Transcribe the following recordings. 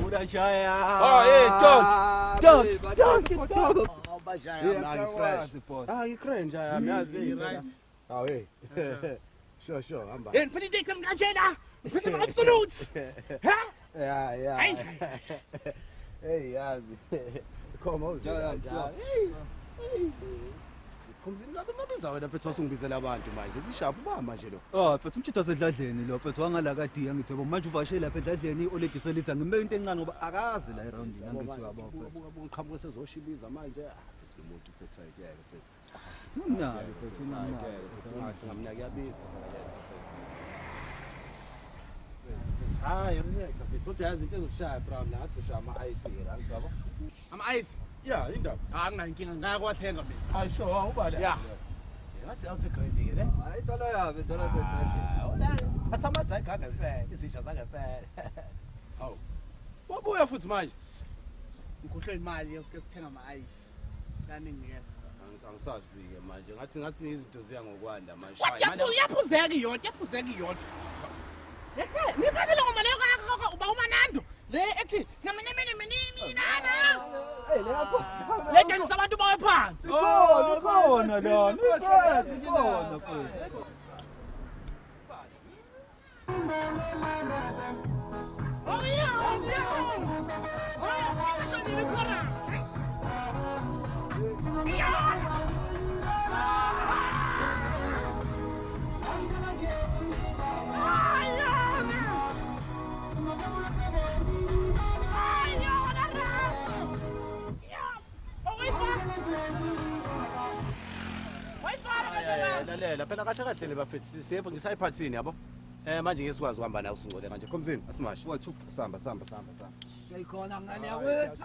Urashaya. Oh, hey, Don't. Bashaya fresh. Ngikrenja yami yazi. Right. Oh, hey. Sure, hamba. Yini futhi ndikhona kanjena? Futhi absolute. Ha? Yeah. Hayi. Hey, yazi. Khoma uzela. Hey. Sikhumzini ngabiza wena phethu usungibizela abantu manje. Sishapha uba manje lo. Oh, mfethu umtshitho sedladleni lo mfethu wangala kadiya ngithi yabo manje uvashele lapha edladleni oledi selitha ngimbe into encane ngoba akazi la around ngithi yabo mfethu. Uqhamuke sezoshiliza manje. Futhi umuntu phethu ayekeke phethu. Ngimnaki mfethu Ngathi ngamnyaka yabiza. Hayi, ngiyeza mfethu. Kodwa yazi into ezoshaya Brown ngathi ushaya ama-ice la ngizaba. Ama-ice. Yeah, indaba. Anginankinga ngayakwathenga mina. Hayi sure ubale. Yeah. Ngathi awuthi grade ke ne? hayi dola yabe dola sedladleni. Athi amanzi ayiganga kuphela, izisha zangempela. Hawu. Wabuya futhi manje. Ngikhohlwe imali yokuthenga ama-ice. Kaninginikeza. Angisazi-ke manje ngathi izinto ziya ngokwanda manje. Yaphuzeka iyodwa. Yekuse, niphathele ngomali yakho uba umanando. Le ethi nami nana. Hey lapho. Le dengisa abantu bawe phansi. Ikhona la. Ikhona mfethu. Oh yeah. Ngisho ngikhona. Lalela phela kahle le bafethi siyepho ngisayiphathini yabo. Manje ngesikwazi uhamba nawe usungcole manje. Khomzini asimashi. Wathu Samba. yayikhona ngane yakwethu.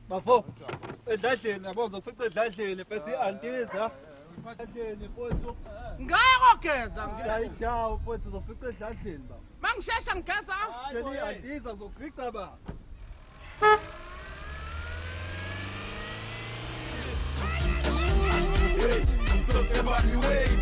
Bafo. Edladleni yabo uzofica edladleni mfethu iantiza. Edladleni mfethu. Ngayakogeza Ngiyayidlawa mfethu uzofica edladleni baba. mangishesha ngigeza. Tshela iantiza uzofica baba. Hey, so evaluate.